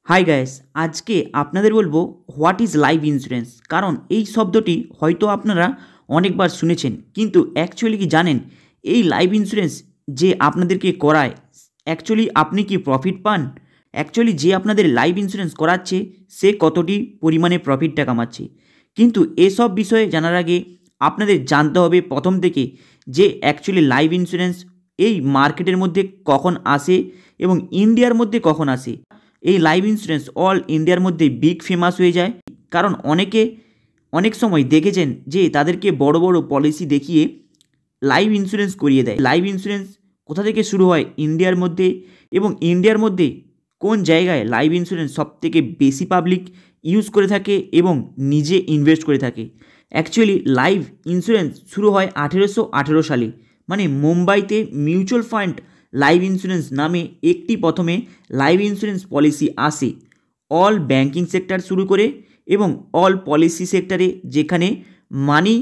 Hi guys, আজকে আপনাদের বলবো হোয়াট ইজ লাইফ ইন্স্যুরেন্স। কারণ এই শব্দটি হয়তো আপনারা অনেকবার শুনেছেন, কিন্তু অ্যাকচুয়ালি কি জানেন এই লাইফ ইন্স্যুরেন্স যে আপনাদেরকে করায় অ্যাকচুয়ালি আপনি কি প্রফিট পান? অ্যাকচুয়ালি যে আপনাদের লাইফ ইন্স্যুরেন্স করাচ্ছে সে কতটি পরিমাণে প্রফিটটা কামাচ্ছে? কিন্তু এসব বিষয়ে জানার আগে আপনাদের জানতে হবে প্রথম থেকে যে অ্যাকচুয়ালি লাইফ ইন্স্যুরেন্স এই মার্কেটের মধ্যে কখন আসে এবং ইন্ডিয়ার মধ্যে কখন আসে। এই লাইফ ইন্স্যুরেন্স অল ইন্ডিয়ার মধ্যে বিগ ফেমাস হয়ে যায়, কারণ অনেক সময় দেখেছেন যে তাদেরকে বড় বড় পলিসি দেখিয়ে লাইফ ইন্স্যুরেন্স করিয়ে দেয়। লাইফ ইন্স্যুরেন্স কোথা থেকে শুরু হয়? ইন্ডিয়ার মধ্যে। এবং ইন্ডিয়ার মধ্যে কোন জায়গায় লাইফ ইন্স্যুরেন্স সবথেকে বেশি পাবলিক ইউজ করে থাকে এবং নিজে ইনভেস্ট করে থাকে? অ্যাকচুয়ালি লাইফ ইন্স্যুরেন্স শুরু হয় 1818 সালে, মানে মুম্বাইতে মিউচুয়াল ফান্ড লাইফ ইন্স্যুরেন্স নামে একটি প্রথমে লাইফ ইন্স্যুরেন্স পলিসি আসে অল ব্যাংকিং সেক্টর শুরু করে এবং অল পলিসি সেক্টরে যেখানে মানি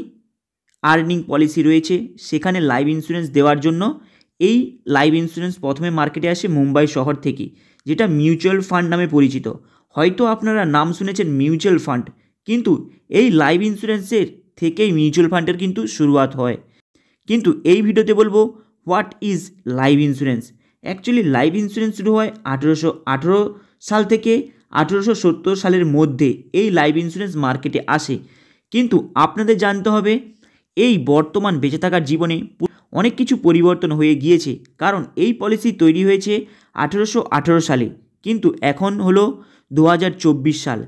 আর্নিং পলিসি রয়েছে সেখানে লাইফ ইন্স্যুরেন্স দেওয়ার জন্য এই লাইফ ইন্স্যুরেন্স প্রথমে মার্কেটে আসে মুম্বাই শহর থেকে, যেটা মিউচুয়াল ফান্ড নামে পরিচিত। হয়তো আপনারা নাম শুনেছেন মিউচুয়াল ফান্ড, কিন্তু এই লাইফ ইন্স্যুরেন্সের থেকেই মিউচুয়াল ফান্ডের কিন্তু শুরুয়াত হয়। কিন্তু এই ভিডিওতে বলবো what is life insurance. Actually life insurance শুরু হয় 1818 সাল থেকে 1870 সালের মধ্যে এই লাইফ ইন্স্যুরেন্স মার্কেটে আসে। কিন্তু আপনাদের জানতে হবে এই বর্তমান বেঁচে থাকার জীবনে অনেক কিছু পরিবর্তন হয়ে গিয়েছে, কারণ এই পলিসি তৈরি হয়েছে 1818 সালে, কিন্তু এখন হলো 2024 সাল।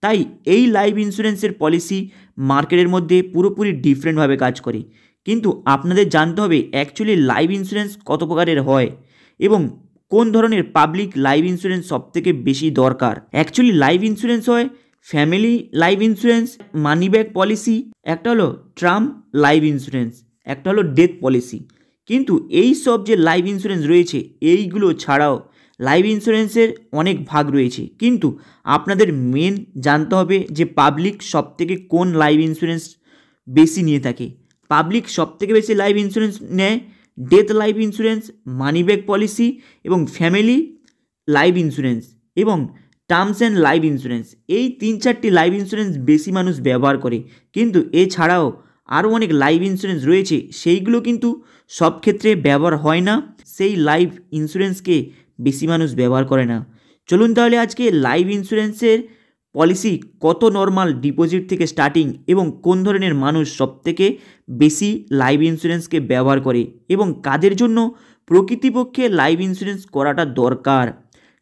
তাই এই লাইফ ইন্স্যুরেন্সের পলিসি মার্কেটের মধ্যে পুরোপুরি ডিফারেন্টভাবে কাজ করে। কিন্তু আপনাদের জানতে হবে অ্যাকচুয়ালি লাইফ ইন্স্যুরেন্স কত প্রকারের হয় এবং কোন ধরনের পাবলিক লাইফ ইন্স্যুরেন্স সবথেকে বেশি দরকার। অ্যাকচুয়ালি লাইফ ইন্স্যুরেন্স হয় family life insurance, money back policy, একটা হলো টার্ম লাইফ ইন্স্যুরেন্স, একটা হলো ডেথ পলিসি। কিন্তু এই সব যে লাইফ ইন্স্যুরেন্স রয়েছে এইগুলো ছাড়াও লাইফ ইন্স্যুরেন্সের অনেক ভাগ রয়েছে, কিন্তু আপনাদের মেন জানতে হবে যে পাবলিক সবথেকে কোন লাইফ ইন্স্যুরেন্স বেশি নিয়ে থাকে। পাবলিক সবথেকে বেশি লাইফ ইন্স্যুরেন্স নেয় death life insurance, money back policy এবং ফ্যামিলি লাইফ ইন্স্যুরেন্স এবং টার্মস অ্যান্ড লাইফ ইন্স্যুরেন্স। এই 3-4টি লাইফ ইন্স্যুরেন্স বেশি মানুষ ব্যবহার করে, কিন্তু এছাড়াও আরও অনেক লাইফ ইন্স্যুরেন্স রয়েছে সেইগুলো কিন্তু সব ক্ষেত্রে ব্যবহার হয় না, সেই লাইফ ইন্স্যুরেন্সকে বেশি মানুষ ব্যবহার করে না। চলুন তাহলে আজকে লাইফ ইন্স্যুরেন্সের পলিসি কত নর্মাল ডিপোজিট থেকে স্টার্টিং এবং কোন ধরনের মানুষ সবথেকে বেশি লাইফ ইন্স্যুরেন্সকে ব্যবহার করে এবং কাদের জন্য প্রকৃতপক্ষে লাইফ ইন্স্যুরেন্স করাটা দরকার।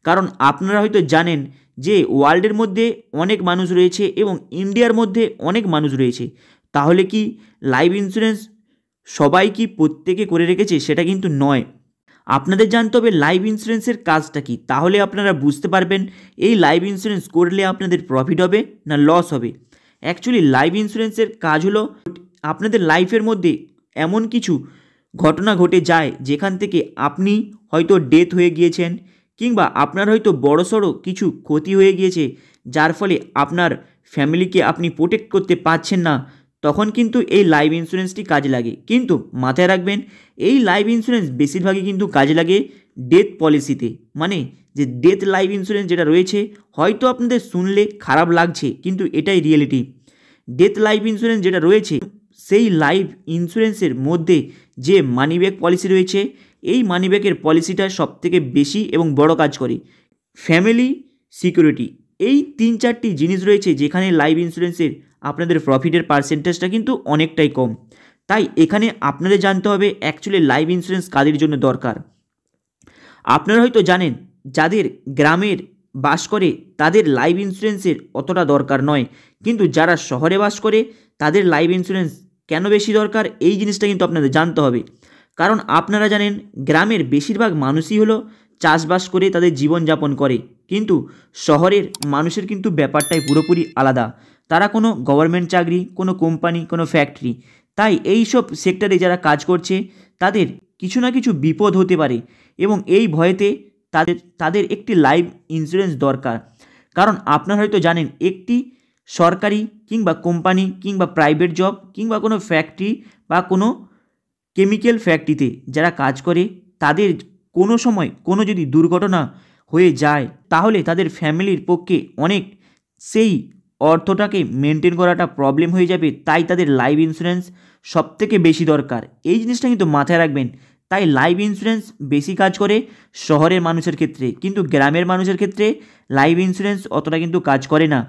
কারণ আপনারা হয়তো জানেন যে ওয়ার্ল্ডের মধ্যে অনেক মানুষ রয়েছে এবং ইন্ডিয়ার মধ্যে অনেক মানুষ রয়েছে, তাহলে কি লাইফ ইন্স্যুরেন্স সবাই কি প্রত্যেকে করে রেখেছে? সেটা কিন্তু নয়। আপনাদের জানতে হবে লাইফ ইন্স্যুরেন্সের কাজটা কী, তাহলে আপনারা বুঝতে পারবেন এই লাইফ ইন্স্যুরেন্স করলে আপনাদের প্রফিট হবে না লস হবে। অ্যাকচুয়ালি লাইফ ইন্স্যুরেন্সের কাজ হলো আপনাদের লাইফের মধ্যে এমন কিছু ঘটনা ঘটে যায় যেখান থেকে আপনি হয়তো ডেথ হয়ে গিয়েছেন কিংবা আপনার হয়তো বড়সড় কিছু ক্ষতি হয়ে গিয়েছে, যার ফলে আপনার ফ্যামিলিকে আপনি প্রোটেক্ট করতে পারছেন না, তখন কিন্তু এই লাইফ ইন্স্যুরেন্সটি কাজে লাগে। কিন্তু মাথায় রাখবেন এই লাইফ ইন্স্যুরেন্স বেশিরভাগই কিন্তু কাজে লাগে ডেথ পলিসিতে, মানে যে ডেথ লাইফ ইন্স্যুরেন্স যেটা রয়েছে, হয়তো আপনাদের শুনলে খারাপ লাগছে কিন্তু এটাই রিয়েলিটি। ডেথ লাইফ ইন্স্যুরেন্স যেটা রয়েছে সেই লাইফ ইন্স্যুরেন্সের মধ্যে যে মানি ব্যাক পলিসি রয়েছে, এই মানি ব্যাকের পলিসিটা সবথেকে বেশি এবং বড় কাজ করে। ফ্যামিলি সিকিউরিটি, এই 3-4টি জিনিস রয়েছে যেখানে লাইফ ইন্স্যুরেন্সের আপনাদের প্রফিটের পার্সেন্টেজটা কিন্তু অনেকটাই কম। তাই এখানে আপনাদের জানতে হবে অ্যাকচুয়ালি লাইফ ইন্স্যুরেন্স কাদের জন্য দরকার। আপনারা হয়তো জানেন যাদের গ্রামের বাস করে তাদের লাইফ ইন্স্যুরেন্সের অতটা দরকার নয়, কিন্তু যারা শহরে বাস করে তাদের লাইফ ইন্স্যুরেন্স কেন বেশি দরকার এই জিনিসটা কিন্তু আপনাদের জানতে হবে। কারণ আপনারা জানেন গ্রামের বেশিরভাগ মানুষই হলো চাষবাস করে তাদের জীবনযাপন করে, কিন্তু শহরের মানুষের কিন্তু ব্যাপারটাই পুরোপুরি আলাদা। তারা কোনো গভর্নমেন্ট চাকরি, কোনো কোম্পানি, কোনো ফ্যাক্টরি, তাই এই সব সেক্টরে যারা কাজ করছে তাদের কিছু না কিছু বিপদ হতে পারে এবং এই ভয়েতে তাদের একটি লাইফ ইন্স্যুরেন্স দরকার। কারণ আপনারা হয়তো জানেন একটি সরকারি কিংবা কোম্পানি কিংবা প্রাইভেট জব কিংবা কোনো ফ্যাক্টরি বা কোনো কেমিক্যাল ফ্যাক্টরিতে যারা কাজ করে তাদের কোনো সময় কোনো যদি দুর্ঘটনা হয়ে যায় তাহলে তাদের ফ্যামিলির পক্ষে অনেক সেই অর্থটাকে মেনটেন করাটা প্রবলেম হয়ে যাবে। তাই তাদের লাইফ ইন্স্যুরেন্স সবথেকে বেশি দরকার। এই জিনিসটা কিন্তু মাথায় রাখবেন। তাই লাইফ ইন্স্যুরেন্স বেশি কাজ করে শহরের মানুষের ক্ষেত্রে, কিন্তু গ্রামের মানুষের ক্ষেত্রে লাইফ ইন্স্যুরেন্স অতটা কিন্তু কাজ করে না।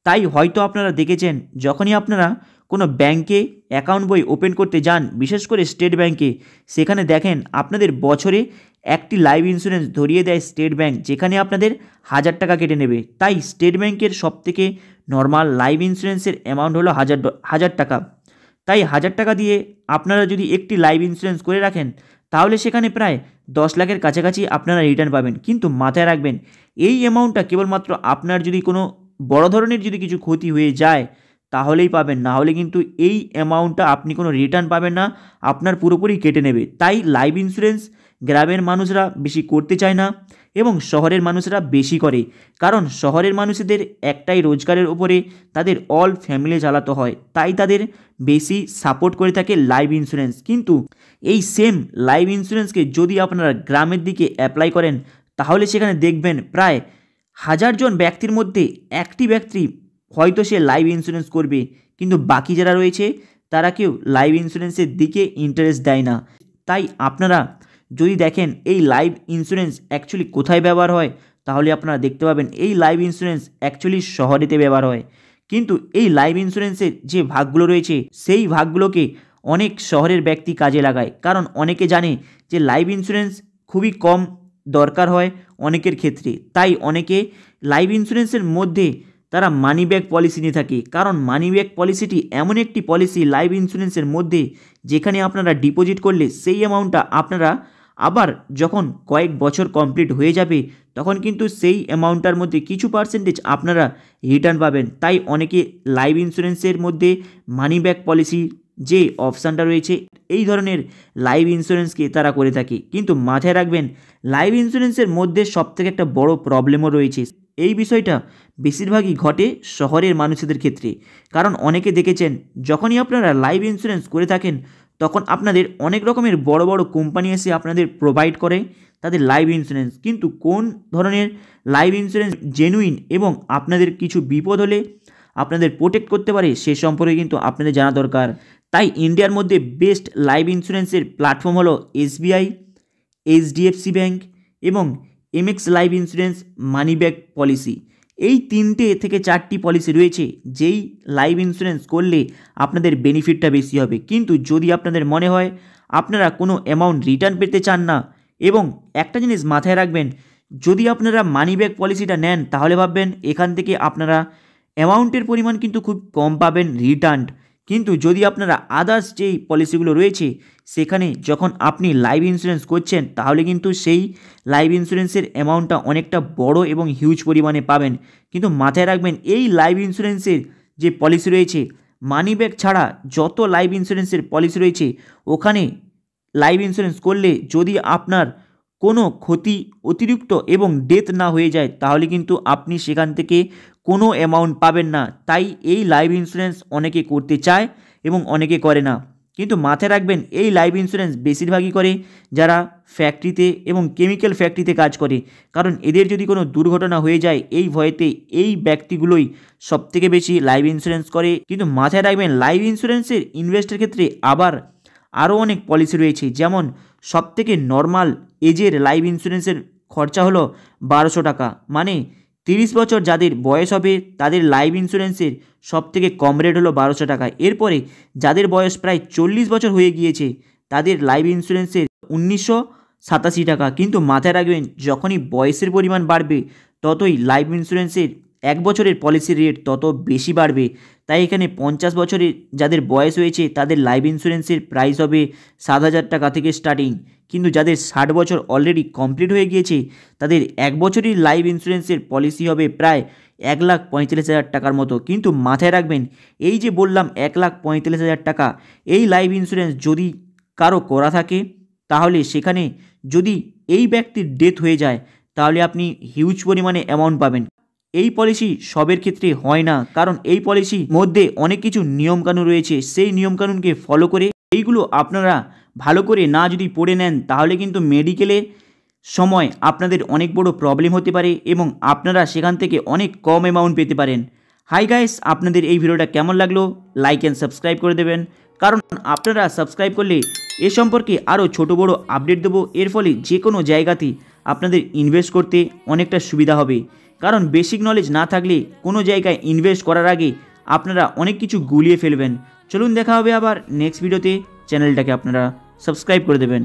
তাই হয়তো আপনারা দেখেছেন যখনই আপনারা কোনো ব্যাংকে অ্যাকাউন্ট বই ওপেন করতে যান, বিশেষ করে স্টেট ব্যাংকে, সেখানে দেখেন আপনাদের বছরে একটি লাইফ ইন্স্যুরেন্স ধরিয়ে দেয় স্টেট ব্যাংক, যেখানে আপনাদের 1000 টাকা কেটে নেবে। তাই স্টেট ব্যাংকের সবথেকে নর্মাল লাইফ ইন্স্যুরেন্সের অ্যামাউন্ট হলো 1000 টাকা। তাই 1000 টাকা দিয়ে আপনারা যদি একটি লাইফ ইন্স্যুরেন্স করে রাখেন তাহলে সেখানে প্রায় 10 লাখের কাছাকাছি আপনারা রিটার্ন পাবেন। কিন্তু মাথায় রাখবেন এই অ্যামাউন্টটা কেবলমাত্র আপনার যদি কোনো বড় ধরনের যদি কিছু ক্ষতি হয়ে যায় তাহলেই পাবেন, না হলে কিন্তু এই অ্যামাউন্টটা আপনি কোনো রিটার্ন পাবেন না, আপনার পুরোপুরি কেটে নেবে। তাই লাইফ ইন্স্যুরেন্স গ্রামের মানুষরা বেশি করতে চায় না এবং শহরের মানুষরা বেশি করে, কারণ শহরের মানুষদের একটাই রোজগারের উপরে তাদের অল ফ্যামিলি চালাতে হয়। তাই তাদের বেশি সাপোর্ট করে থাকে লাইফ ইন্স্যুরেন্স। কিন্তু এই সেম লাইফ ইন্স্যুরেন্সকে যদি আপনারা গ্রামের দিকে অ্যাপ্লাই করেন তাহলে সেখানে দেখবেন প্রায় 1000 জন ব্যক্তির মধ্যে একটি ব্যক্তি হয়তো সে লাইফ ইন্স্যুরেন্স করবে, কিন্তু বাকি যারা রয়েছে তারা কেউ লাইফ ইন্স্যুরেন্সের দিকে ইন্টারেস্ট দেয় না। তাই আপনারা যদি দেখেন এই লাইফ ইন্স্যুরেন্স অ্যাকচুয়ালি কোথায় ব্যবহার হয় তাহলে আপনারা দেখতে পাবেন এই লাইফ ইন্স্যুরেন্স অ্যাকচুয়ালি শহরেতে ব্যবহার হয়। কিন্তু এই লাইফ ইন্স্যুরেন্সের যে ভাগগুলো রয়েছে সেই ভাগগুলোকে অনেক শহরের ব্যক্তি কাজে লাগায়, কারণ অনেকে জানে যে লাইফ ইন্স্যুরেন্স খুবই কম দরকার হয় অনেকের ক্ষেত্রে। তাই অনেকে লাইফ ইন্স্যুরেন্সের মধ্যে তারা মানি ব্যাক পলিসি নিয়ে থাকে, কারণ মানি ব্যাক পলিসিটি এমন একটি পলিসি লাইফ ইন্স্যুরেন্সের মধ্যে যেখানে আপনারা ডিপোজিট করলে সেই অ্যামাউন্টটা আপনারা আবার যখন কয়েক বছর কমপ্লিট হয়ে যাবে তখন কিন্তু সেই অ্যামাউন্টটার মধ্যে কিছু পার্সেন্টেজ আপনারা রিটার্ন পাবেন। তাই অনেকে লাইফ ইন্স্যুরেন্সের মধ্যে মানি ব্যাক পলিসি যে অপশানটা রয়েছে এই ধরনের লাইফ ইন্স্যুরেন্সকে তারা করে থাকে। কিন্তু মাথায় রাখবেন লাইফ ইন্স্যুরেন্সের মধ্যে সবথেকে একটা বড় প্রবলেমও রয়েছে। এই বিষয়টা বেশিরভাগই ঘটে শহরের মানুষদের ক্ষেত্রে, কারণ অনেকে দেখেছেন যখনই আপনারা লাইফ ইন্স্যুরেন্স করে থাকেন তখন আপনাদের অনেক রকমের বড় বড় কোম্পানি এসে আপনাদের প্রোভাইড করে তাদের লাইফ ইন্স্যুরেন্স, কিন্তু কোন ধরনের লাইফ ইন্স্যুরেন্স জেনুইন এবং আপনাদের কিছু বিপদ হলে আপনাদের প্রোটেক্ট করতে পারে সে সম্পর্কে কিন্তু আপনাদের জানা দরকার। তাই ইন্ডিয়ার মধ্যে বেস্ট লাইফ ইন্স্যুরেন্সের প্ল্যাটফর্ম হলো SBI, HDFC ব্যাঙ্ক এবং MX life insurance money back policy. এই 3টে থেকে 4টি পলিসি রয়েছে যেই লাইফ ইন্স্যুরেন্স করলে আপনাদের বেনিফিটটা বেশি হবে। কিন্তু যদি আপনাদের মনে হয় আপনারা কোনো অ্যামাউন্ট রিটার্ন পেতে চান না, এবং একটা জিনিস মাথায় রাখবেন যদি আপনারা মানি ব্যাক পলিসিটা নেন তাহলে ভাববেন এখান থেকে আপনারা অ্যামাউন্টের পরিমাণ কিন্তু খুব কম পাবেন রিটার্ন, কিন্তু যদি আপনারা আদার্স যেই পলিসিগুলো রয়েছে সেখানে যখন আপনি লাইফ ইন্স্যুরেন্স করছেন তাহলে কিন্তু সেই লাইফ ইন্স্যুরেন্সের অ্যামাউন্টটা অনেকটা বড় এবং হিউজ পরিমাণে পাবেন। কিন্তু মাথায় রাখবেন এই লাইফ ইন্স্যুরেন্সের যে পলিসি রয়েছে মানি ব্যাক ছাড়া যত লাইফ ইন্স্যুরেন্সের পলিসি রয়েছে ওখানে লাইফ ইন্স্যুরেন্স করলে যদি আপনার কোনো ক্ষতি অতিরিক্ত এবং ডেথ না হয়ে যায় তাহলে কিন্তু আপনি সেখান থেকে কোনো অ্যামাউন্ট পাবেন না। তাই এই লাইফ ইন্স্যুরেন্স অনেকে করতে চায় এবং অনেকে করে না। কিন্তু মাথায় রাখবেন এই লাইফ ইন্স্যুরেন্স বেশিরভাগই করে যারা ফ্যাক্টরিতে এবং কেমিক্যাল ফ্যাক্টরিতে কাজ করে, কারণ এদের যদি কোনো দুর্ঘটনা হয়ে যায় এই ভয়েতে এই ব্যক্তিগুলোই সবথেকে বেশি লাইফ ইন্স্যুরেন্স করে। কিন্তু মাথায় রাখবেন লাইফ ইন্স্যুরেন্সের ইনভেস্টের ক্ষেত্রে আবার আরও অনেক পলিসি রয়েছে, যেমন সবথেকে নর্মাল এজের লাইফ ইন্স্যুরেন্সের খরচা হলো 1200 টাকা, মানে 30 বছর যাদের বয়স হবে তাদের লাইফ ইন্স্যুরেন্সের সবথেকে কম রেট হলো 1200 টাকা। এরপরে যাদের বয়স প্রায় 40 বছর হয়ে গিয়েছে তাদের লাইফ ইন্স্যুরেন্সের 1987 টাকা। কিন্তু মাথায় রাখবেন যখনই বয়সের পরিমাণ বাড়বে ততই লাইফ ইন্স্যুরেন্সের 1 বছরের পলিসি রেট তত বেশি বাড়বে। তাই এখানে 50 বছরের যাদের বয়স হয়েছে তাদের লাইফ ইন্স্যুরেন্সের প্রাইস হবে 7000 টাকা থেকে স্টার্টিং, কিন্তু যাদের 60 বছর অলরেডি কমপ্লিট হয়ে গিয়েছে তাদের 1 বছরের লাইফ ইন্স্যুরেন্সের পলিসি হবে প্রায় 1,45,000 টাকার মতো। কিন্তু মাথায় রাখবেন এই যে বললাম 1,45,000 টাকা, এই লাইফ ইন্স্যুরেন্স যদি কারো করা থাকে তাহলে সেখানে যদি এই ব্যক্তির ডেথ হয়ে যায় তাহলে আপনি হিউজ পরিমাণে অ্যামাউন্ট পাবেন। এই পলিসি সবের ক্ষেত্রে হয় না, কারণ এই পলিসির মধ্যে অনেক কিছু নিয়মকানুন রয়েছে, সেই নিয়মকানুনকে ফলো করে এইগুলো আপনারা ভালো করে না যদি পড়ে নেন তাহলে কিন্তু মেডিকেলে সময় আপনাদের অনেক বড় প্রবলেম হতে পারে এবং আপনারা সেখান থেকে অনেক কম অ্যামাউন্ট পেতে পারেন। হাই গাইস, আপনাদের এই ভিডিওটা কেমন লাগলো লাইক অ্যান্ড সাবস্ক্রাইব করে দেবেন, কারণ আপনারা সাবস্ক্রাইব করলে এ সম্পর্কে আরও ছোট বড় আপডেট দেবো। এর ফলে যে কোনো জায়গাতে আপনাদের ইনভেস্ট করতে অনেকটা সুবিধা হবে, কারণ বেসিক নলেজ না থাকলে কোনো জায়গায় ইনভেস্ট করার আগে আপনারা অনেক কিছু গুলিয়ে ফেলবেন। চলুন দেখা হবে আবার নেক্সট ভিডিওতে, চ্যানেলটাকে আপনারা সাবস্ক্রাইব করে দেবেন।